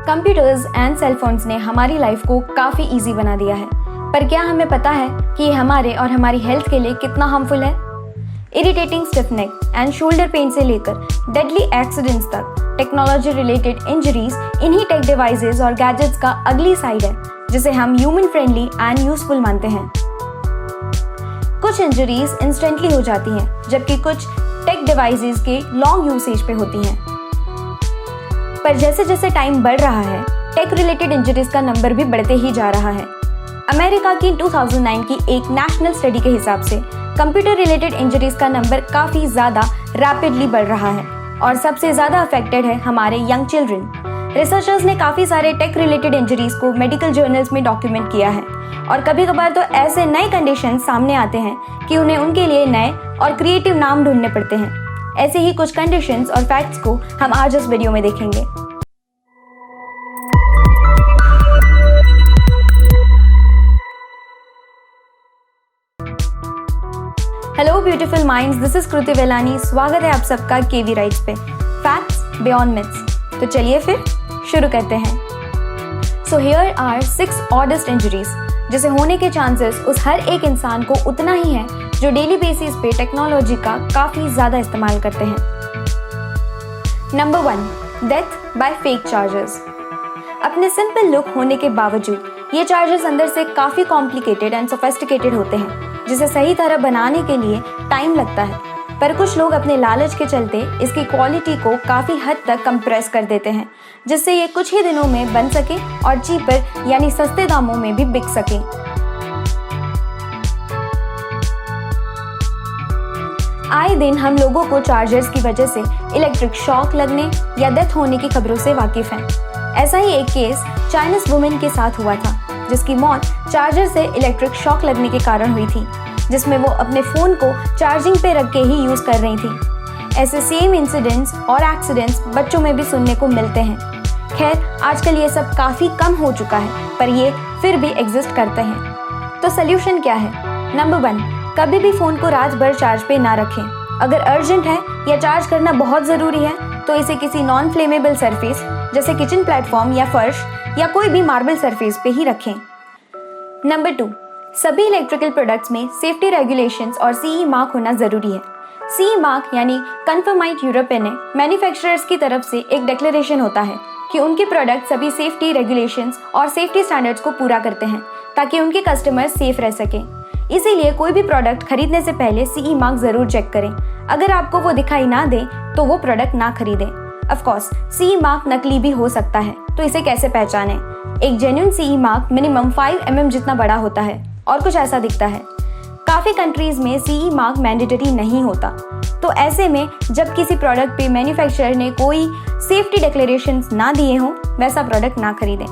Computers and cellphones ने हमारी life को काफ़ी इजी बना दिया है, पर क्या हमें पता है कि ये हमारे और हमारी हेल्थ के लिए कितना हार्मफुल है? Irritating stiff neck and shoulder pain से लेकर डेडली एक्सीडेंट्स तक टेक्नोलॉजी रिलेटेड इंजरीज इन्हीं टेक डिवाइसेस और गैजेट्स का अगली साइड है, जिसे हम ह्यूमन फ्रेंडली एंड यूजफुल मानते हैं। कुछ इंजरीज इंस्टेंटली हो जाती हैं, जबकि कुछ टेक डिवाइसेस के लॉन्ग यूसेज पे होती हैं। पर जैसे जैसे टाइम बढ़ रहा है, टेक रिलेटेड इंजरीज का नंबर भी बढ़ते ही जा रहा है। अमेरिका की 2009 की एक नेशनल स्टडी के हिसाब से कंप्यूटर रिलेटेड इंजरीज का नंबर काफ़ी ज़्यादा रैपिडली बढ़ रहा है और सबसे ज़्यादा अफेक्टेड है हमारे यंग चिल्ड्रन। रिसर्चर्स ने काफ़ी सारे टेक रिलेटेड इंजरीज को मेडिकल जर्नल्स में डॉक्यूमेंट किया है और कभी कभार तो ऐसे नए कंडीशन सामने आते हैं कि उन्हें उनके लिए नए और क्रिएटिव नाम ढूंढने पड़ते हैं। ऐसे ही कुछ कंडीशंस और फैक्ट्स को हम आज इस वीडियो में देखेंगे। Hello beautiful minds, this is Kriti Velani. स्वागत है आप सबका केवी राइट्स पे, फैक्ट्स बियॉन्ड मिथ्स। तो चलिए फिर शुरू करते हैं। So here are 6 oddest injuries जिसे होने के चांसेस उस हर एक इंसान को उतना ही है जो डेली बेसिस पे टेक्नोलॉजी का काफ़ी ज़्यादा इस्तेमाल करते हैं। Number 1, death by fake chargers. अपने सिंपल लुक होने के बावजूद ये चार्जर्स अंदर से काफ़ी कॉम्प्लिकेटेड एंड सोफिस्टिकेटेड होते हैं, जिसे सही तरह बनाने के लिए टाइम लगता है। पर कुछ लोग अपने लालच के चलते इसकी क्वालिटी को काफ़ी हद तक कंप्रेस कर देते हैं, जिससे ये कुछ ही दिनों में बन सके और चीपर यानी सस्ते दामों में भी बिक सके। आए दिन हम लोगों को चार्जर्स की वजह से इलेक्ट्रिक शॉक लगने या डेथ होने की खबरों से वाकिफ हैं। ऐसा ही एक केस चाइनीज वुमेन के साथ हुआ था, जिसकी मौत चार्जर से इलेक्ट्रिक शॉक लगने के कारण हुई थी, जिसमें वो अपने फ़ोन को चार्जिंग पे रख के ही यूज़ कर रही थी। ऐसे सेम इंसिडेंट्स और एक्सीडेंट्स बच्चों में भी सुनने को मिलते हैं। खैर, आजकल ये सब काफ़ी कम हो चुका है, पर ये फिर भी एग्जिस्ट करते हैं। तो सोल्यूशन क्या है? नंबर 1, कभी भी फ़ोन को रात भर चार्ज पे ना रखें। अगर अर्जेंट है या चार्ज करना बहुत ज़रूरी है तो इसे किसी नॉन फ्लेमेबल सरफेस जैसे किचन प्लेटफॉर्म या फर्श या कोई भी मार्बल सरफेस पे ही रखें। नंबर 2, सभी इलेक्ट्रिकल प्रोडक्ट्स में सेफ्टी रेगुलेशंस और सीई मार्क होना ज़रूरी है। सीई मार्क यानी कन्फर्माइड यूरोपियन मैन्युफैक्चरर्स की तरफ से एक डिक्लेरेशन होता है कि उनके प्रोडक्ट सभी सेफ्टी रेगुलेशंस और सेफ्टी स्टैंडर्ड्स को पूरा करते हैं, ताकि उनके कस्टमर सेफ रह सकें। इसीलिए कोई भी प्रोडक्ट खरीदने से पहले सीई मार्क ज़रूर चेक करें। अगर आपको वो दिखाई ना दे तो वो प्रोडक्ट ना खरीदें। ऑफ कोर्स, सीई मार्क नकली भी हो सकता है, तो इसे कैसे पहचानें? एक genuine CE mark minimum 5 mm जितना बड़ा होता है और कुछ ऐसा दिखता है। काफ़ी कंट्रीज में सीई मार्क मैंडेटरी नहीं होता, तो ऐसे में जब किसी प्रोडक्ट पे मैन्युफैक्चरर ने कोई सेफ्टी डिक्लेरेशंस ना दिए हों, वैसा प्रोडक्ट ना खरीदें।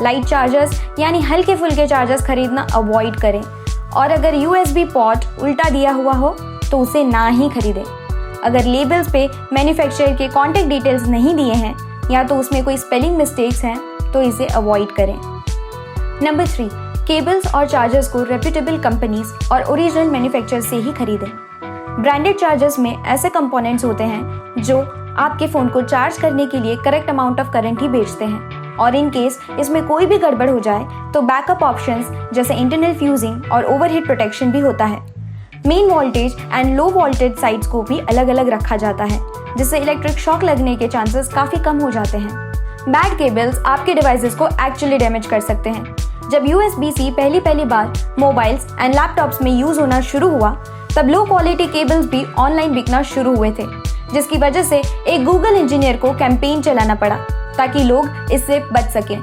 लाइट चार्जर्स यानी हल्के फुल्के चार्जर्स खरीदना अवॉइड करें, और अगर USB पोर्ट उल्टा दिया हुआ हो तो उसे ना ही खरीदें। अगर लेबल्स पे मैन्युफैक्चरर के कॉन्टैक्ट डिटेल्स नहीं दिए हैं या तो उसमें कोई स्पेलिंग मिस्टेक्स हैं तो इसे अवॉइड करें। नंबर 3, केबल्स और चार्जर्स को रेप्यूटेबल कंपनीज और ओरिजिनल मैन्युफैक्चरर से ही खरीदें। ब्रांडेड चार्जर्स में ऐसे कंपोनेंट्स होते हैं जो आपके फ़ोन को चार्ज करने के लिए करेक्ट अमाउंट ऑफ करंट ही भेजते हैं, और इन केस इसमें कोई भी गड़बड़ हो जाए तो बैकअप ऑप्शंस जैसे इंटरनल फ्यूजिंग और ओवरहीट प्रोटेक्शन भी होता है। Main voltage and low voltage sides को भी अलग अलग रखा जाता है, जिससे इलेक्ट्रिक शॉक लगने के चांसेस काफ़ी कम हो जाते हैं। बैड केबल्स आपके डिवाइसेस को एक्चुअली डैमेज कर सकते हैं। जब USB-C पहली बार मोबाइल्स एंड लैपटॉप्स में यूज़ होना शुरू हुआ, तब लो क्वालिटी केबल्स भी ऑनलाइन बिकना शुरू हुए थे, जिसकी वजह से एक गूगल इंजीनियर को कैंपेन चलाना पड़ा ताकि लोग इससे बच सकें।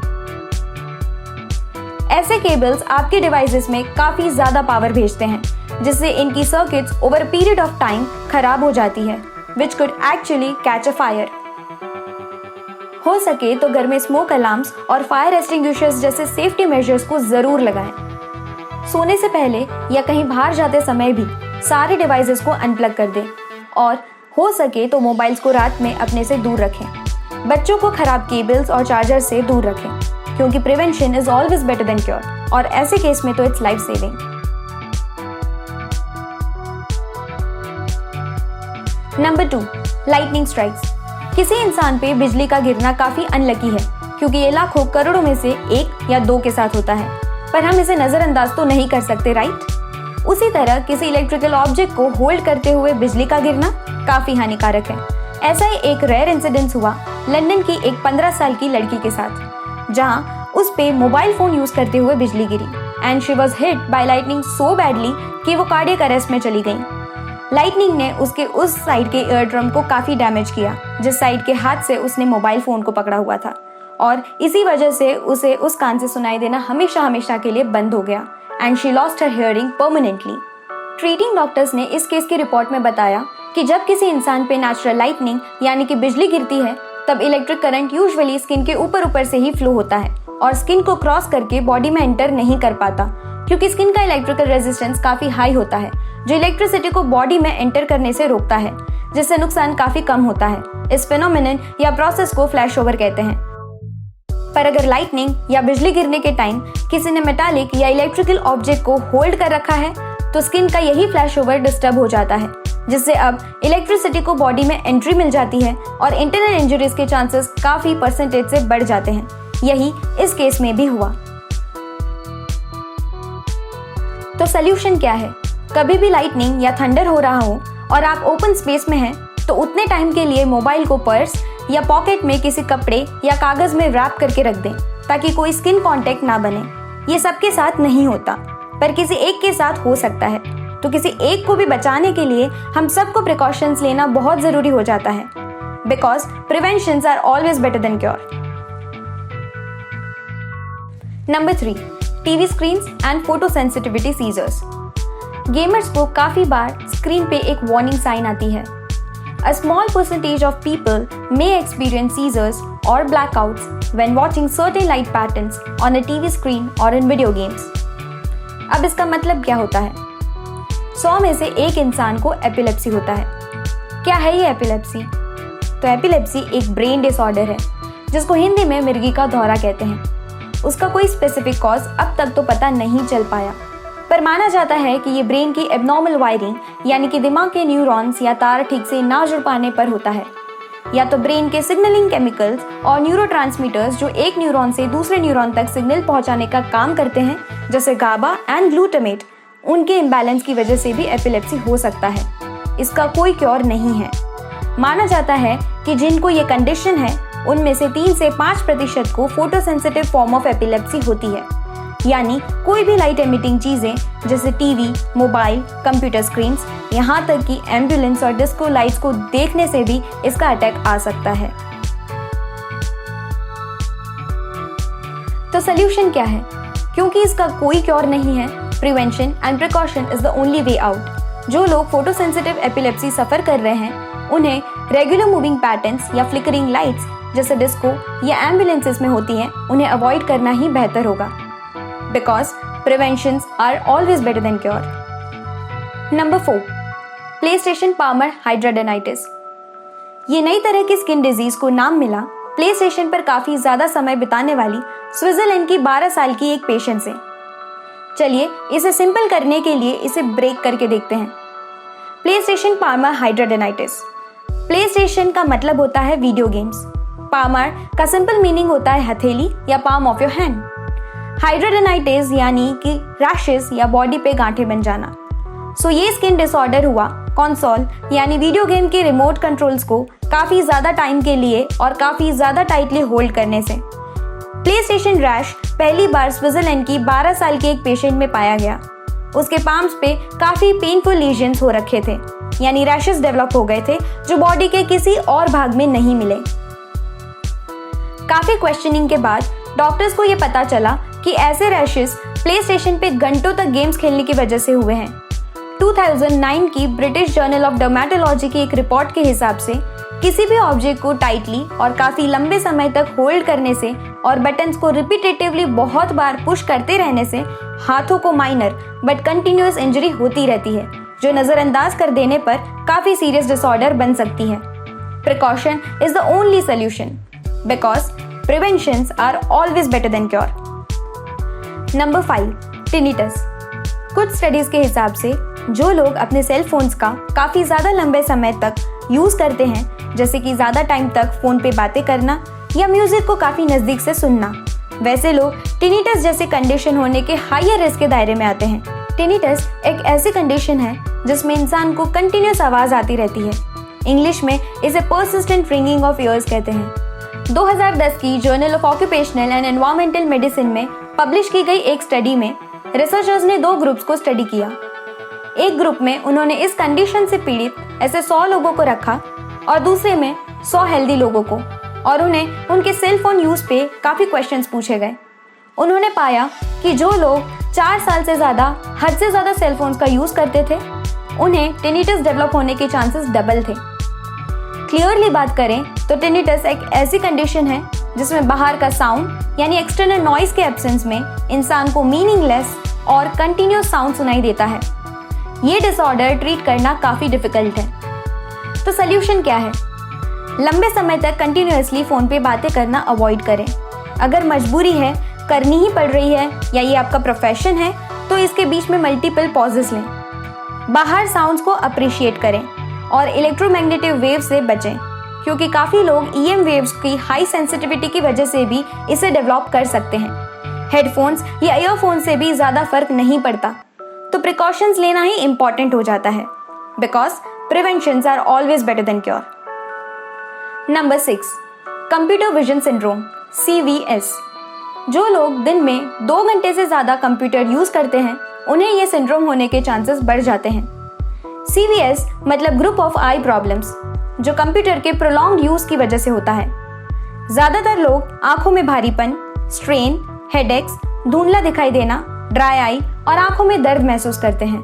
ऐसे केबल्स आपके डिवाइसेस में काफ़ी ज़्यादा पावर भेजते हैं, जिससे इनकी circuits over period of time खराब हो जाती है, which could actually catch a fire. हो सके तो घर में स्मोक अलार्म्स और फायर एक्सटिंग्विशर्स जैसे सेफ्टी मेजर्स को ज़रूर लगाएं। सोने से पहले या कहीं बाहर जाते समय भी सारे डिवाइसेस को अनप्लग कर दें, और हो सके तो मोबाइल्स को रात में अपने से दूर रखें। बच्चों को खराब केबल्स और चार्जर से दूर रखें, क्योंकि prevention is always better than cure, और ऐसे केस में तो it's life saving. Number 2, lightning strikes. किसी इंसान पे बिजली का गिरना काफी अनलकी है, क्योंकि ये लाखों करोड़ों में से 1 या 2 के साथ होता है, पर हम इसे नजरअंदाज तो नहीं कर सकते, राइट? उसी तरह किसी इलेक्ट्रिकल ऑब्जेक्ट को होल्ड करते हुए बिजली का गिरना काफी हानिकारक है। ऐसा ही एक रेयर इंसिडेंस हुआ लंदन की एक 15 साल की लड़की के साथ, जहां उस पे मोबाइल फोन यूज करते हुए बिजली गिरी and she was hit by lightning so badly कि वो कार्डियक अरेस्ट में चली गई। लाइटनिंग ने उसके उस साइड के ईयर ड्रम को काफी डैमेज किया, जिस साइड के हाथ से उसने मोबाइल फोन को पकड़ा हुआ था, और इसी वजह से उसे उस कान से सुनाई देना हमेशा हमेशा के लिए बंद हो गया and she lost her hearing permanently. Treating doctors ने इस केस की रिपोर्ट में बताया कि जब किसी इंसान पे नेचुरल लाइटनिंग यानी कि बिजली गिरती है, तब इलेक्ट्रिक करंट यूजुअली स्किन के ऊपर से ही फ्लो होता है और स्किन को क्रॉस करके बॉडी में एंटर नहीं कर पाता, क्योंकि स्किन का इलेक्ट्रिकल रेजिस्टेंस काफी हाई होता है, जो इलेक्ट्रिसिटी को बॉडी में एंटर करने से रोकता है, जिससे नुकसान काफी कम होता है। इस फेनोमेनन या प्रोसेस को फ्लैश ओवर कहते हैं। पर अगर लाइटनिंग या बिजली गिरने के टाइम किसी ने मेटालिक या इलेक्ट्रिकल ऑब्जेक्ट को होल्ड कर रखा है, तो स्किन का यही फ्लैश ओवर डिस्टर्ब हो जाता है, जिससे अब इलेक्ट्रिसिटी को बॉडी में एंट्री मिल जाती है और इंटरनल इंजरीज के चांसेस काफी परसेंटेज से बढ़ जाते हैं। यही इस केस में भी हुआ। तो सॉल्यूशन क्या है? कभी भी लाइटनिंग या थंडर हो रहा हो और आप ओपन स्पेस में हैं, तो उतने टाइम के लिए मोबाइल को पर्स या पॉकेट में किसी कपड़े या कागज में रैप करके रख दें, ताकि कोई स्किन कांटेक्ट ना बने। ये सबके साथ नहीं होता, पर किसी एक के साथ हो सकता है, तो किसी एक को भी बचाने के लिए हम सबको प्रिकॉशंस लेना बहुत जरूरी हो जाता है, because preventions are always better than cure. Number 3, TV screens and photo sensitivity seizures. Gamers को काफी बार स्क्रीन पे एक वार्निंग साइन आती है। A small percentage of people may experience seizures or blackouts when watching certain light patterns on a TV screen or in video games. अब इसका मतलब क्या होता है? 100 में से 1 इंसान को एपिलेप्सी होता है। क्या है ये एपिलेप्सी? तो एपिलेप्सी एक ब्रेन डिसऑर्डर है, जिसको हिंदी में मिर्गी का दौरा कहते हैं। उसका कोई स्पेसिफिक कॉज अब तक तो पता नहीं चल पाया, पर माना जाता है कि ये ब्रेन की एबनॉर्मल वायरिंग यानी कि दिमाग के न्यूरॉन्स या तार ठीक से ना जुड़ पाने पर होता है, या तो ब्रेन के सिग्नलिंग केमिकल्स और न्यूरोट्रांसमीटर्स जो एक न्यूरॉन से दूसरे न्यूरॉन तक सिग्नल पहुंचाने का काम करते हैं, जैसे गाबा एंड ग्लूटामेट, उनके इम्बैलेंस की वजह से भी एपिलेप्सी हो सकता है। इसका कोई क्योर नहीं है। माना जाता है कि जिनको ये कंडीशन है, उनमें से 3 से 5% को फोटोसेंसिटिव फॉर्म ऑफ एपिलेप्सी होती है, यानी कोई भी लाइट एमिटिंग चीजें जैसे टीवी, मोबाइल, कंप्यूटर स्क्रीन्स, यहाँ तक कि एम्बुलेंस और डिस्को लाइट्स को देखने से भी इसका अटैक आ सकता है। तो सॉल्यूशन क्या है? क्योंकि इसका कोई क्योर नहीं है, prevention and precaution is the only way out. जो लोग फोटोसेंसिटिव एपिलेप्सी सफर कर रहे हैं, उन्हें रेगुलर मूविंग पैटर्न्स या फ्लिकरिंग लाइट्स जैसे डिस्को या एम्बुलेंसेस में होती हैं, उन्हें अवॉइड करना ही बेहतर होगा, because preventions are always better than cure. Number 4, PlayStation Palmer hidradenitis। ये नई तरह की स्किन डिजीज को नाम मिला प्ले स्टेशन पर काफी ज्यादा समय बिताने वाली स्विट्जरलैंड की 12 साल की एक पेशेंट से। चलिए इसे सिंपल करने के लिए इसे ब्रेक करके देखते हैं। PlayStation Palmer hidradenitis। Play station का मतलब होता है वीडियो गेम्स। पामर का सिंपल मीनिंग होता है हथेली या पाम ऑफ योर हैंड। हाइड्राडेनाइटिस यानी कि रैशेस या बॉडी पे गांठें बन जाना। सो ये स्किन डिसऑर्डर हुआ कंसोल यानी वीडियो गेम के रिमोट कंट्रोल्स को काफी ज्यादा टाइम के लिए और काफी ज्यादा टाइटली होल्ड करने से। प्ले स्टेशन रैश पहली बार स्विट्जरलैंड की 12 साल की एक पेशेंट में पाया गया। उसके पाम्स पे काफी पेनफुल लीजन्स हो रखे थे, यानी रैशेस डेवलप हो गए थे जो बॉडी के किसी और भाग में नहीं मिले। काफी क्वेश्चनिंग के बाद डॉक्टर्स को ये पता चला कि ऐसे रैशेस प्ले स्टेशन पे घंटों तक गेम्स खेलने की वजह से हुए हैं। 2009 की ब्रिटिश जर्नल ऑफ डर्मेटोलॉजी की एक रिपोर्ट के हिसाब से किसी भी ऑब्जेक्ट को टाइटली और काफी लंबे समय तक होल्ड करने से और बटन्स को रिपीटेटिवली बहुत बार पुश करते रहने से हाथों को माइनर बट कंटिन्यूअस इंजरी होती रहती है, जो नजरअंदाज कर देने पर काफी सीरियस डिसऑर्डर बन सकती है। Precaution is the only solution because preventions are always better than cure. Number 5, tinnitus. कुछ स्टडीज के हिसाब से जो लोग अपने सेल फोन्स का काफी ज्यादा लंबे समय तक यूज़ करते हैं, जैसे कि ज़्यादा टाइम तक फ़ोन पे बातें करना या म्यूज़िक को काफ़ी नज़दीक से सुनना, वैसे लोग टिनिटस जैसे कंडीशन होने के हायर रिस्क के दायरे में आते हैं। टिनिटस एक ऐसी कंडीशन है जिसमें इंसान को कंटिन्यूस आवाज़ आती रहती है। इंग्लिश में इसे पर्सिस्टेंट रिंगिंग ऑफ ईयर्स कहते हैं। 2010 की journal of occupational and environmental medicine में पब्लिश की गई एक स्टडी में रिसर्चर्स ने 2 ग्रुप्स को स्टडी किया। एक ग्रुप में उन्होंने इस कंडीशन से पीड़ित ऐसे 100 लोगों को रखा और दूसरे में 100 हेल्दी लोगों को, और उन्हें उनके सेल फोन यूज़ पे काफ़ी क्वेश्चंस पूछे गए। उन्होंने पाया कि जो लोग 4 साल से ज़्यादा हद से ज़्यादा सेल फोन्स का यूज़ करते थे, उन्हें टिनिटस डेवलप होने के चांसेस डबल थे। क्लियरली बात करें तो टिनिटस एक ऐसी कंडीशन है जिसमें बाहर का साउंड यानी एक्सटर्नल नॉइज के एब्सेंस में इंसान को मीनिंगलेस और कंटिन्यूस साउंड सुनाई देता है। ये डिसऑर्डर ट्रीट करना काफ़ी डिफिकल्ट है। तो सल्यूशन क्या है? लंबे समय तक कंटिन्यूसली फ़ोन पे बातें करना अवॉइड करें। अगर मजबूरी है, करनी ही पड़ रही है या ये आपका प्रोफेशन है, तो इसके बीच में मल्टीपल पॉजेस लें। बाहर साउंड्स को अप्रिशिएट करें और इलेक्ट्रोमैग्नेटिव वेव से बचें, क्योंकि काफ़ी लोग EM वेव्स की हाई सेंसिटिविटी की वजह से भी इसे डेवलप कर सकते हैं। हेडफोन्स या ईयरफोन्स से भी ज़्यादा फर्क नहीं पड़ता, तो प्रिकॉशंस लेना ही इम्पॉर्टेंट हो जाता है, because preventions are always better than cure. Number 6, computer vision syndrome CVS। जो लोग दिन में 2 घंटे से ज़्यादा कंप्यूटर यूज़ करते हैं, उन्हें यह सिंड्रोम होने के चांसेस बढ़ जाते हैं। CVS मतलब ग्रुप ऑफ आई प्रॉब्लम्स, जो कंप्यूटर के प्रोलॉन्ग्ड यूज़ की वजह से होता है। ज़्यादातर लोग आंखों में भारीपन, स्ट्रेन, हेडेक्स, धुंधला दिखाई देना, ड्राई आई और आंखों में दर्द महसूस करते हैं।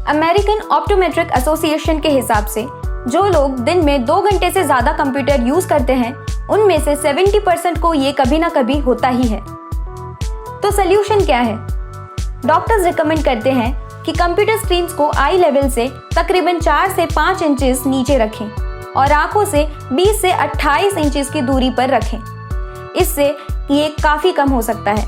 अमेरिकन ऑप्टोमेट्रिक एसोसिएशन के हिसाब से जो लोग दिन में 2 घंटे से ज़्यादा कंप्यूटर यूज़ करते हैं, उनमें से 70% को ये कभी ना कभी होता ही है। तो सल्यूशन क्या है? डॉक्टर्स रिकमेंड करते हैं कि कंप्यूटर स्क्रीन्स को आई लेवल से तकरीबन 4 से 5 इंचेस नीचे रखें और आंखों से 20 से 28 इंचेस की दूरी पर रखें। इससे ये काफ़ी कम हो सकता है।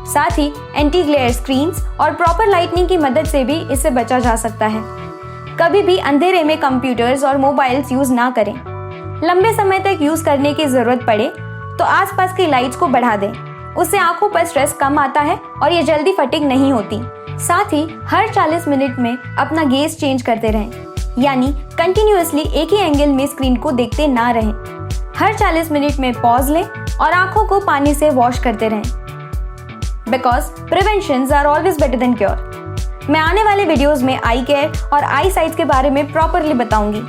साथ ही एंटी ग्लेयर स्क्रीन्स और प्रॉपर लाइटनिंग की मदद से भी इससे बचा जा सकता है। कभी भी अंधेरे में कंप्यूटर्स और मोबाइल्स यूज़ ना करें। लंबे समय तक यूज़ करने की ज़रूरत पड़े तो आसपास की लाइट्स को बढ़ा दें। उससे आंखों पर स्ट्रेस कम आता है और ये जल्दी फटीग नहीं होती। साथ ही हर 40 मिनट में अपना गेज चेंज करते रहें, यानी कंटिन्यूअसली एक ही एंगल में स्क्रीन को देखते ना रहें। हर 40 मिनट में पॉज लें और आंखों को पानी से वॉश करते रहें, because preventions are always better than cure. मैं आने वाले वीडियोस में आई केयर और आई साइट्स के बारे में प्रॉपरली बताऊंगी,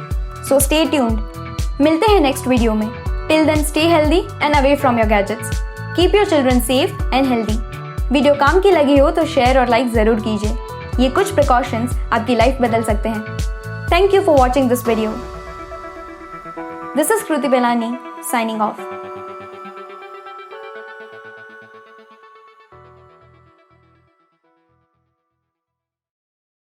सो स्टे ट्यून्ड। मिलते हैं नेक्स्ट वीडियो में। Till then stay healthy and away from your gadgets. Keep your children safe and healthy. Video काम की लगी हो तो शेयर और लाइक ज़रूर कीजिए। ये कुछ प्रिकॉशंस आपकी लाइफ बदल सकते हैं। Thank you for watching this video. This is Kriti Belani signing off.